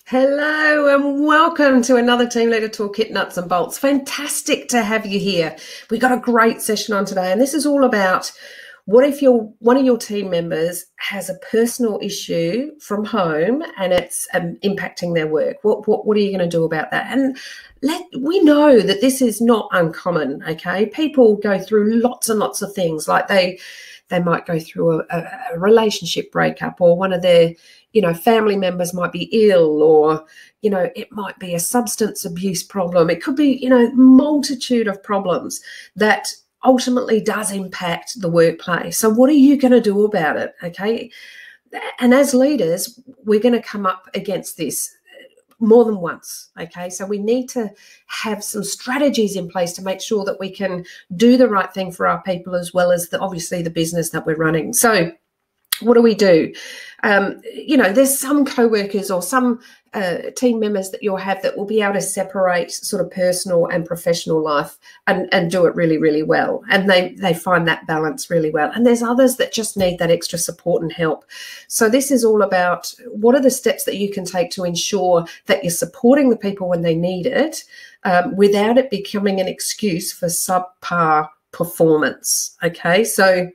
Hello and welcome to another Team Leader Toolkit Nuts and Bolts. Fantastic to have you here. We got a great session on today, and this is all about what if one of your team members has a personal issue from home and it's impacting their work. What are you going to do about that? And we know that this is not uncommon. Okay, people go through lots and lots of things. Like they might go through a relationship breakup, or one of their family members might be ill, or it might be a substance abuse problem. It could be multitude of problems that ultimately does impact the workplace. So what are you going to do about it? Okay, and as leaders, we're going to come up against this more than once. Okay, so we need to have some strategies in place to make sure that we can do the right thing for our people, as well as obviously the business that we're running. So what do we do? There's some co-workers or some team members that you'll have that will be able to separate sort of personal and professional life and do it really, really well. And they find that balance really well. And there's others that just need that extra support and help. So this is all about what are the steps that you can take to ensure that you're supporting the people when they need it, without it becoming an excuse for subpar performance. Okay, so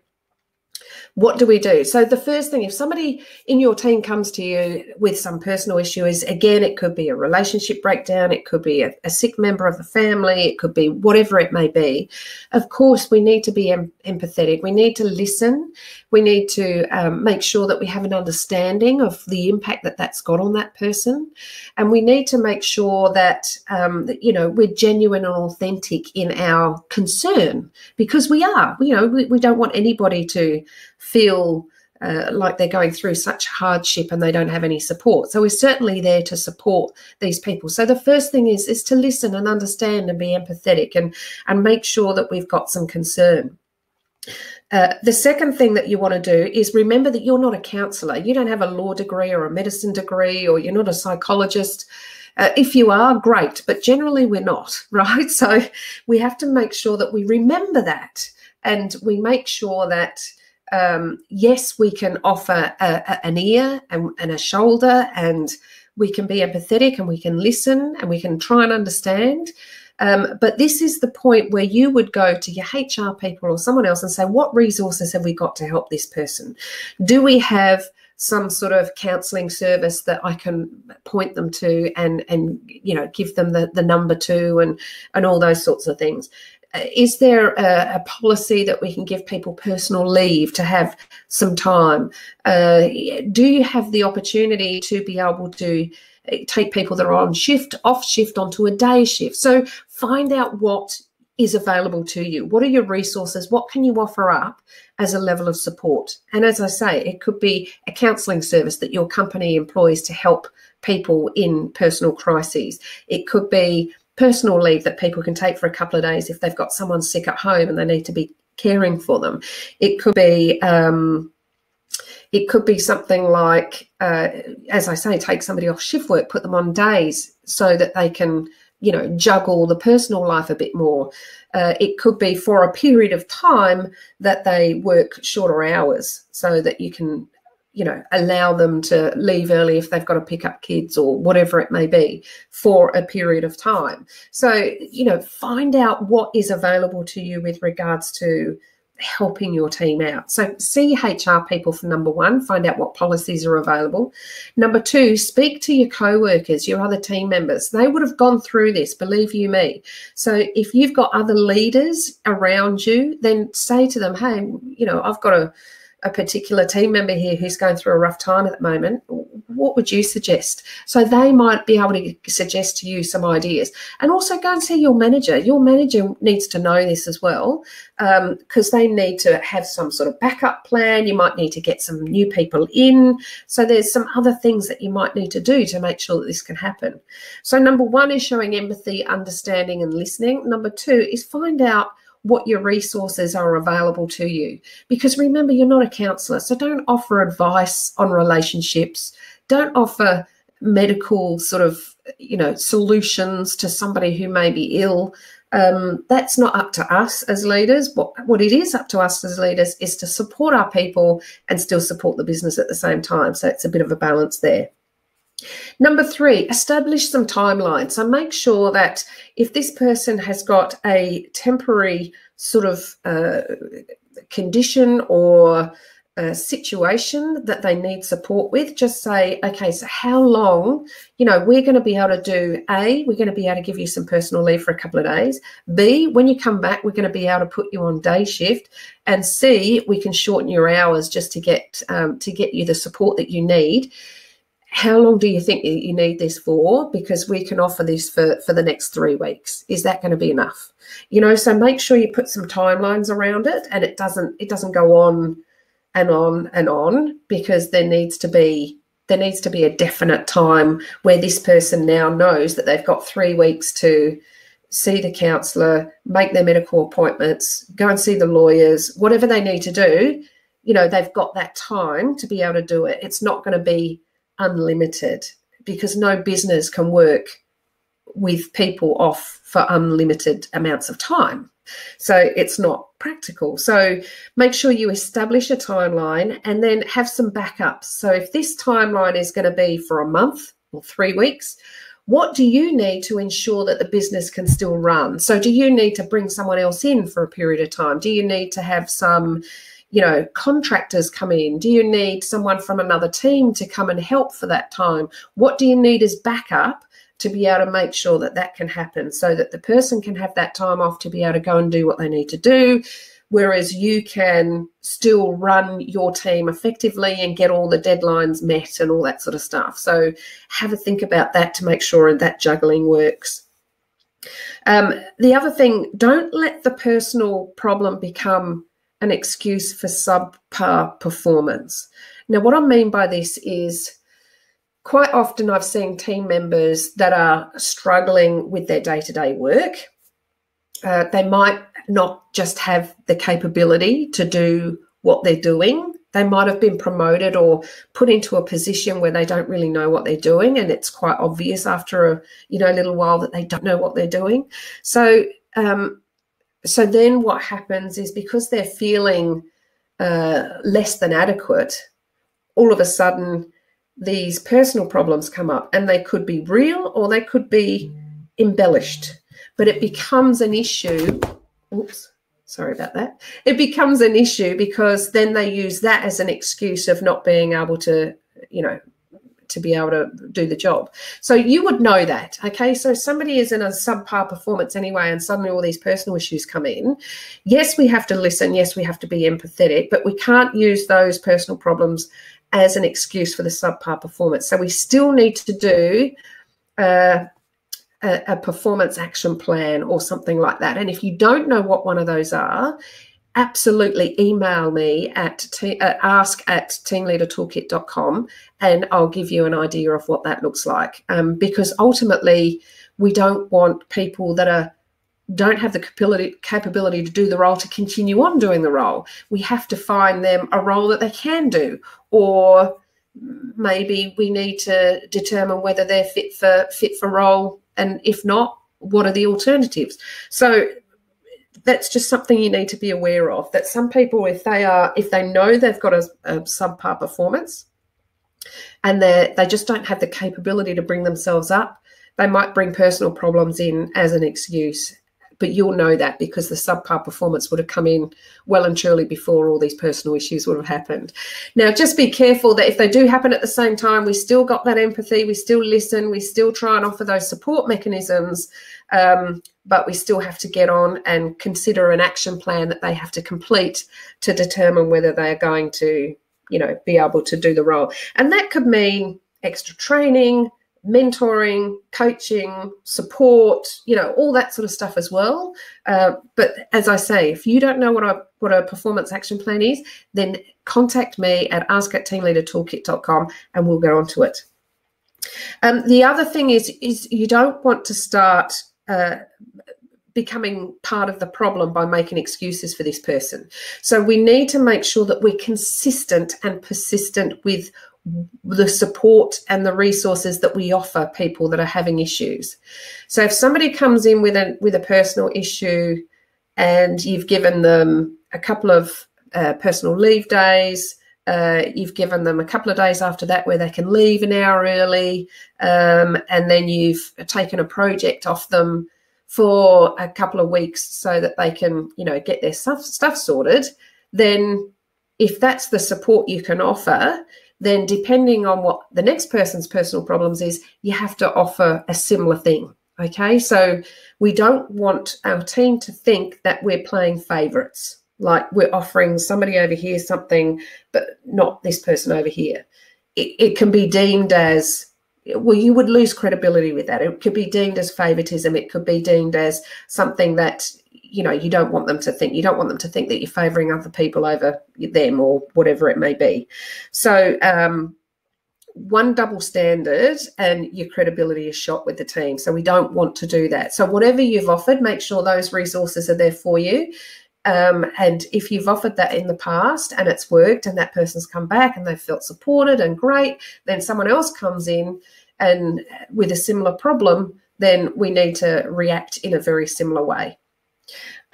what do we do? So the first thing, if somebody in your team comes to you with some personal issue, is, again, it could be a relationship breakdown, it could be a sick member of the family, it could be whatever it may be. Of course, we need to be empathetic. We need to listen. We need to make sure that we have an understanding of the impact that that's got on that person. And we need to make sure that, we're genuine and authentic in our concern, because we are. We don't want anybody to feel like they're going through such hardship and they don't have any support. So we're certainly there to support these people. So the first thing is to listen and understand and be empathetic and make sure that we've got some concern. The second thing that you want to do is remember that you're not a counsellor. You don't have a law degree or a medicine degree, or you're not a psychologist. If you are, great, but generally we're not, right? So we have to make sure that we remember that, and we make sure that yes, we can offer an ear and a shoulder, and we can be empathetic, and we can listen, and we can try and understand. But this is the point where you would go to your HR people or someone else and say, what resources have we got to help this person? Do we have some sort of counselling service that I can point them to and give them the number to and all those sorts of things? Is there a policy that we can give people personal leave to have some time? Do you have the opportunity to be able to take people that are on shift, off shift, onto a day shift? So find out what is available to you. What are your resources? What can you offer up as a level of support? And as I say, it could be a counselling service that your company employs to help people in personal crises. It could be personal leave that people can take for a couple of days if they've got someone sick at home and they need to be caring for them. It could be something like, as I say, take somebody off shift work, put them on days so that they can, juggle the personal life a bit more. It could be for a period of time that they work shorter hours so that you can, allow them to leave early if they've got to pick up kids or whatever it may be for a period of time. So, find out what is available to you with regards to helping your team out. So see HR people for number one, find out what policies are available. Number two, speak to your co-workers, your other team members. They would have gone through this, believe you me. So if you've got other leaders around you, then say to them, hey, I've got a particular team member here who's going through a rough time at the moment. What would you suggest? So they might be able to suggest to you some ideas. And also go and see your manager. Your manager needs to know this as well, because they need to have some sort of backup plan. You might need to get some new people in. So there's some other things that you might need to do to make sure that this can happen. So number one is showing empathy, understanding and listening. Number two is find out what your resources are available to you. Because remember, you're not a counsellor, so don't offer advice on relationships. Don't offer medical sort of, solutions to somebody who may be ill. That's not up to us as leaders. What it is up to us as leaders is to support our people and still support the business at the same time. So it's a bit of a balance there. Number 3, establish some timelines. So make sure that if this person has got a temporary sort of condition or a situation that they need support with, just say, okay, so how long, we're going to be able to do A, we're going to be able to give you some personal leave for a couple of days. B, when you come back, we're going to be able to put you on day shift. And C, we can shorten your hours just to get you the support that you need. How long do you think you need this for? Because we can offer this for the next 3 weeks. Is that going to be enough? So make sure you put some timelines around it, and it doesn't go on and on and on, because there needs to be a definite time where this person now knows that they've got 3 weeks to see the counsellor, make their medical appointments, go and see the lawyers, whatever they need to do. They've got that time to be able to do it. It's not going to be unlimited, because no business can work with people off for unlimited amounts of time. So it's not practical. So make sure you establish a timeline and then have some backups. So if this timeline is going to be for a month or 3 weeks, what do you need to ensure that the business can still run? So do you need to bring someone else in for a period of time? Do you need to have some contractors come in? Do you need someone from another team to come and help for that time? What do you need as backup to be able to make sure that that can happen, so that the person can have that time off to be able to go and do what they need to do, whereas you can still run your team effectively and get all the deadlines met and all that sort of stuff. So have a think about that to make sure that juggling works. The other thing, don't let the personal problem become an excuse for subpar performance. Now, what I mean by this is, quite often I've seen team members that are struggling with their day-to-day work. They might not just have the capability to do what they're doing. They might have been promoted or put into a position where they don't really know what they're doing, and it's quite obvious after a little while that they don't know what they're doing. So then what happens is, because they're feeling less than adequate, all of a sudden these personal problems come up, and they could be real or they could be embellished, but it becomes an issue. Oops, sorry about that. It becomes an issue because then they use that as an excuse of not being able to, to be able to do the job. So you would know that, okay? So if somebody is in a subpar performance anyway, and suddenly all these personal issues come in, yes, we have to listen, yes, we have to be empathetic, but we can't use those personal problems as an excuse for the subpar performance. So we still need to do a performance action plan or something like that. And if you don't know what one of those are, absolutely email me at ask@teamleadertoolkit.com, and I'll give you an idea of what that looks like. Because ultimately, we don't want people that don't have the capability to do the role to continue on doing the role. We have to find them a role that they can do, or maybe we need to determine whether they're fit for role, and if not, what are the alternatives? So that's just something you need to be aware of, that some people, if they know they've got a subpar performance and they just don't have the capability to bring themselves up, they might bring personal problems in as an excuse. But you'll know that because the subpar performance would have come in well and truly before all these personal issues would have happened. Now, just be careful that if they do happen at the same time, we still got that empathy, we still listen, we still try and offer those support mechanisms, but we still have to get on and consider an action plan that they have to complete to determine whether they are going to, be able to do the role. And that could mean extra training, mentoring, coaching, support, all that sort of stuff as well. But as I say, if you don't know what a performance action plan is, then contact me at ask@teamleadertoolkit.com and we'll go on to it. The other thing is you don't want to start becoming part of the problem by making excuses for this person. So we need to make sure that we're consistent and persistent with the support and the resources that we offer people that are having issues. So if somebody comes in with a personal issue and you've given them a couple of personal leave days, You've given them a couple of days after that where they can leave an hour early, and then you've taken a project off them for a couple of weeks so that they can, get their stuff sorted. Then if that's the support you can offer, then depending on what the next person's personal problems is, you have to offer a similar thing. Okay, so we don't want our team to think that we're playing favourites, like we're offering somebody over here something, but not this person over here. It can be deemed as, well, you would lose credibility with that. It could be deemed as favoritism. It could be deemed as something that, you don't want them to think. You don't want them to think that you're favouring other people over them or whatever it may be. So one double standard and your credibility is shot with the team. So we don't want to do that. So whatever you've offered, make sure those resources are there for you. And if you've offered that in the past and it's worked and that person's come back and they've felt supported and great, then someone else comes in and with a similar problem, then we need to react in a very similar way.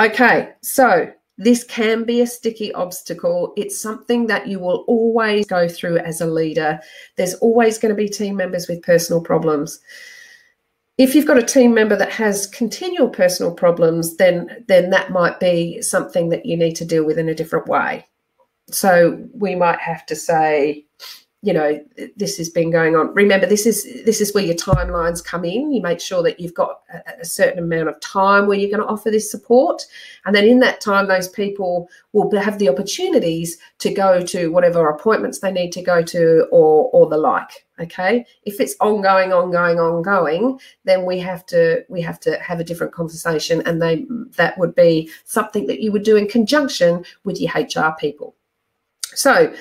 Okay, so this can be a sticky obstacle. It's something that you will always go through as a leader. There's always going to be team members with personal problems. If you've got a team member that has continual personal problems, then that might be something that you need to deal with in a different way. So we might have to say, this has been going on. Remember, this is where your timelines come in. You make sure that you've got a certain amount of time where you're going to offer this support. And then in that time, those people will have the opportunities to go to whatever appointments they need to go to or the like. Okay. If it's ongoing, then we have to have a different conversation. And that would be something that you would do in conjunction with your HR people. So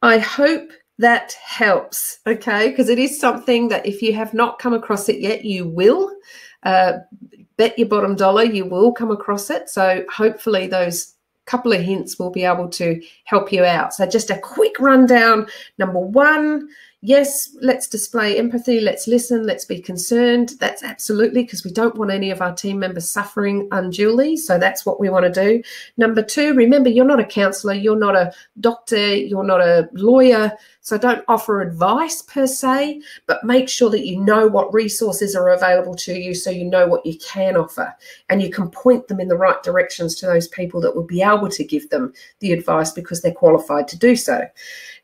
I hope that helps, okay? Because it is something that if you have not come across it yet, you will. Bet your bottom dollar you will come across it. So hopefully those couple of hints will be able to help you out. So just a quick rundown. Number one, yes, let's display empathy. Let's listen. Let's be concerned. That's absolutely, because we don't want any of our team members suffering unduly. So that's what we want to do. Number two, remember, you're not a counsellor. You're not a doctor. You're not a lawyer. So don't offer advice per se, but make sure that you know what resources are available to you so you know what you can offer and you can point them in the right directions to those people that will be able to give them the advice because they're qualified to do so.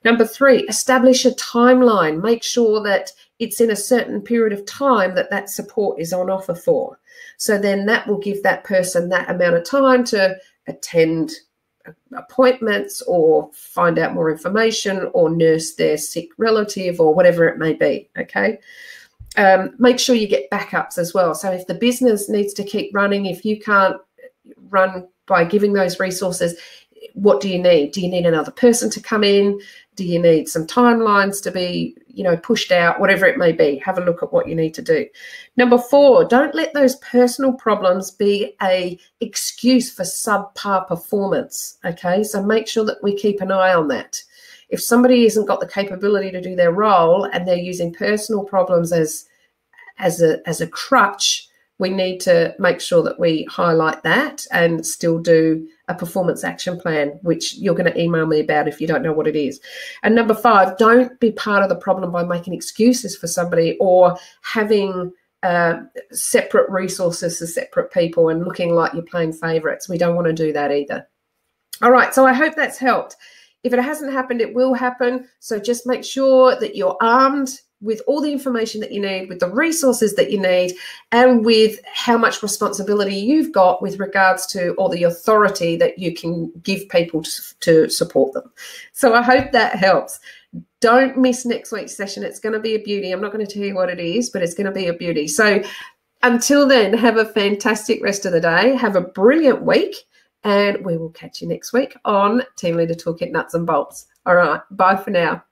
Number three, establish a timeline. Make sure that it's in a certain period of time that support is on offer for. So then that will give that person that amount of time to attend appointments or find out more information or nurse their sick relative or whatever it may be, okay? Make sure you get backups as well. So if the business needs to keep running, if you can't run by giving those resources, what do you need? Do you need another person to come in? Do you need some timelines to be, pushed out? Whatever it may be, have a look at what you need to do. Number four, don't let those personal problems be an excuse for subpar performance, okay? So make sure that we keep an eye on that. If somebody hasn't got the capability to do their role and they're using personal problems as a crutch, we need to make sure that we highlight that and still do a performance action plan, which you're going to email me about if you don't know what it is. And number five, don't be part of the problem by making excuses for somebody or having separate resources to separate people and looking like you're playing favourites. We don't want to do that either. All right, so I hope that's helped. If it hasn't happened, it will happen. So just make sure that you're armed with all the information that you need, with the resources that you need, and with how much responsibility you've got with regards to all the authority that you can give people to support them. So I hope that helps. Don't miss next week's session. It's going to be a beauty. I'm not going to tell you what it is, but it's going to be a beauty. So until then, have a fantastic rest of the day. Have a brilliant week, and we will catch you next week on Team Leader Toolkit Nuts and Bolts. All right, bye for now.